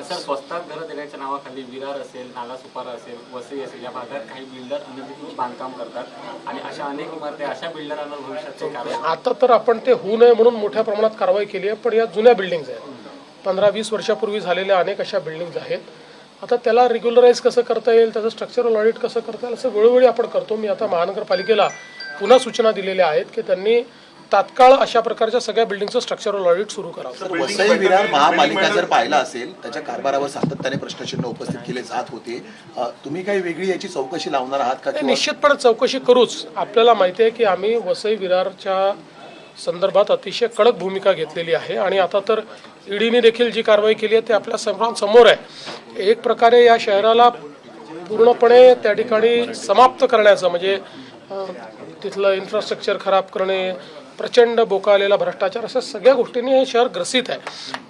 Sir स्वस्तात घरं देण्याच्या नावाखाली विरार असेल, नालासोपारा असेल, वसई असेल या भागात काही बिल्डर अनधिकृत बांधकाम करतात आणि अशा अनेक इमारती अशा बिल्डरांवर भविष्यात कारवाई. आता तर आपण ते होऊ नये म्हणून मोठ्या प्रमाणात कारवाई केली आहे, पण या जुन्या बिल्डिंग्स आहेत, 15-20 वर्षापूर्वी झालेल्या अनेक अशा बिल्डिंग्स आहेत. आता त्याला रेग्युलराईज कसं करता येईल, त्याचं स्ट्रक्चरल ऑडिट कसं करता येईल असं वेळोवेळी आपण करतो. मी आता महानगरपालिकेला पुन्हा सूचना दिलेल्या आहेत की त्यांनी तात्काळ अशा प्रकारच्या सगळ्या बिल्डिंगचं स्ट्रक्चरल ऑडिट सुरू करावं. वसई विरार महापालिका जर पाहिला असेल त्याच्या कारभारावर सातत्याने प्रश्नचिन्ह उपस्थित केले जात होते. तुम्ही काही वेगळी याची चौकशी लावणार आहात का? निश्चितपणे चौकशी करूच. आपल्याला माहिती आहे की आम्ही वसई विरारच्या संदर्भात अतिशय कडक भूमिका घेतलेली आहे आणि आता तर ईडीने देखील जी कारवाई केली आहे ते आपल्या समोर आहे. एक प्रकारे या शहराला पूर्णपणे त्या ठिकाणी समाप्त करण्याचं म्हणजे तिथलं इन्फ्रास्ट्रक्चर खराब करणे, प्रचंड बोकाळलेला भ्रष्टाचार, अशा सगळ्या गोष्टींनी हे शहर ग्रसित आहे.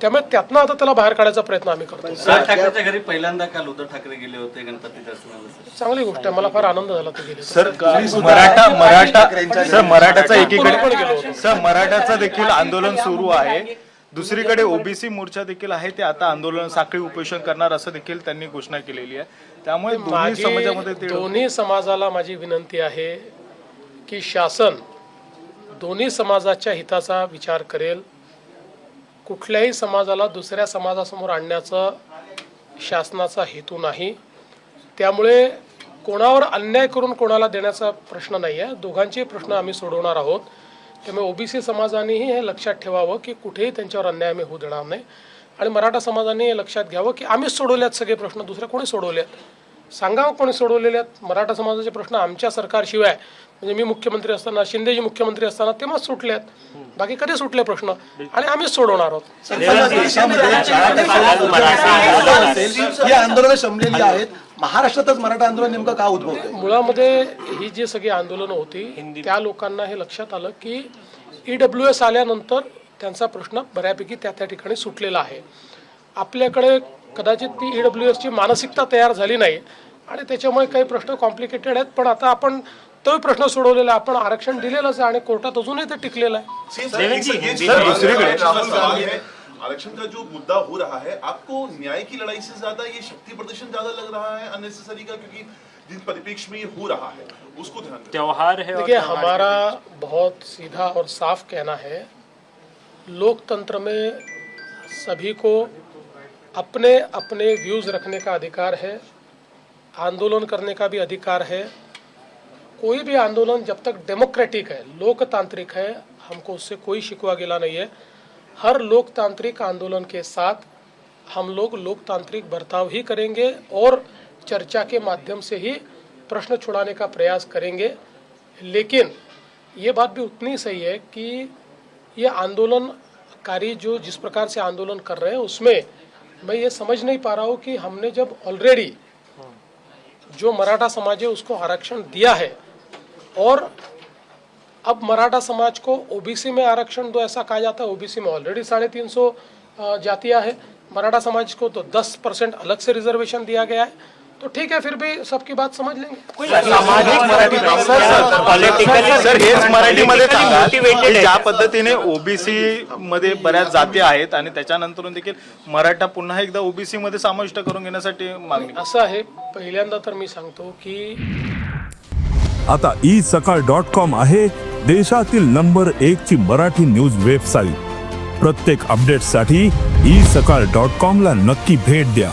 त्यामुळे त्यातनं आता त्याला बाहेर काढायचा प्रयत्न आम्ही करतो. ठाकरेच्या घरी पहिल्यांदा काल उद्धव ठाकरे गेले होते गणपती दर्शनाला. चांगली गोष्ट आहे, मला फार आनंद झाला ते गेले. सर मराठाचा देखील आंदोलन सुरू आहे. दुसरीकडे ओबीसी मोर्चा देखील आहे, ते आता आंदोलन साखळी उपोषण करणार असं देखील त्यांनी घोषणा केलेली आहे. त्यामुळे दोन्ही समाजाला माझी विनंती आहे की शासन दोन्ही समाजाच्या हिताचा विचार करेल. कुठल्याही समाजाला दुसऱ्या समाजासमोर आणण्याचा शासनाचा हेतू नाही. त्यामुळे कोणावर अन्याय करून कोणाला देण्याचा प्रश्न नाही आहे. दोघांचे प्रश्न आम्ही सोडवणार आहोत. त्यामुळे ओबीसी समाजानेही हे लक्षात ठेवावं की कुठेही त्यांच्यावर अन्याय आम्ही होऊ देणार नाही आणि मराठा समाजाने हे लक्षात घ्यावं की आम्हीच सोडवल्यात सगळे प्रश्न, दुसरे कोणी सोडवलेत सांगावं कोणी सोडवलेले आहेत. मराठा समाजाचे प्रश्न आमच्या सरकारशिवाय म्हणजे मी मुख्यमंत्री असताना, शिंदेजी मुख्यमंत्री असताना तेव्हाच सुटल्यात, बाकी कधी सुटले प्रश्न आणि आम्हीच सोडवणार आहोत. ही आंदोलनं शमलेली आहेत. महाराष्ट्रातच मराठा आंदोलन नेमकं का उद्भवतं? मुळामध्ये ही जी सगळी आंदोलनं होती त्या लोकांना हे लक्षात आलं की EWS आल्यानंतर त्यांचा प्रश्न बऱ्यापैकी त्या ठिकाणी सुटलेला आहे. आपल्याकडे कदाचित ती EWS ची मानसिकता तयार झाली नाही आणि त्याच्यामुळे काही प्रश्न कॉम्प्लिकेटेड आहेत. पण आता आपण तोही प्रश्न सोडवलेला आहे. आपण आरक्षण दिलेलंच आहे आणि कोर्टात अजूनही ते टिकलेलं आहे. आरक्षण का जो मुद्दा हो रहा है, आपको न्याय की लड़ाई से ज्यादा ये शक्ति प्रदर्शन ज्यादा लग रहा है अननेसेसरी का, क्योंकि जिस परिप्रेक्ष्य में ये हो रहा है उसको ध्यान में त्योहार है. देखिए हमारा बहुत सीधा और साफ कहना है, लोकतंत्र में सभी को अपने अपने व्यूज रखने का अधिकार है, आंदोलन करने का भी अधिकार है. कोई भी आंदोलन जब तक डेमोक्रेटिक है, लोकतांत्रिक है, हमको उससे कोई शिकवा गिला नहीं है. हर लोकतांत्रिक आंदोलन के साथ हम लोग लोकतांत्रिक बर्ताव ही करेंगे और चर्चा के माध्यम से ही प्रश्न छुड़ाने का प्रयास करेंगे. लेकिन ये बात भी उतनी सही है कि ये आंदोलनकारी जो जिस प्रकार से आंदोलन कर रहे हैं उसमें मैं ये समझ नहीं पा रहा हूँ कि हमने जब ऑलरेडी जो मराठा समाज है उसको आरक्षण दिया है और अब मराठा समाज को ओबीसी में आरक्षण दो ऐसा कहा जाता है. ओबीसी में ऑलरेडी 350 जातियां है, मराठा समाज को तो 10% अलग से रिजर्वेशन दिया गया है. तो ठीक है, फिर भी सबकी बात समझ लेंगे. सर हेच मराठीमध्ये सांगा, ज्या पद्धतीने ओबीसी मध्ये बऱ्याच जाती आहेत आणि त्याच्यानंतर देखील मराठा पुन्हा एकदा ओबीसी मध्ये समाविष्ट करून घेण्यासाठी मागणी. असं आहे, पहिल्यांदा तर मी सांगतो की आता isakal.com आहे देशातील नंबर 1 ची मराठी न्यूज वेबसाईट. प्रत्येक अपडेटसाठी isakal.com ला नक्की भेट द्या.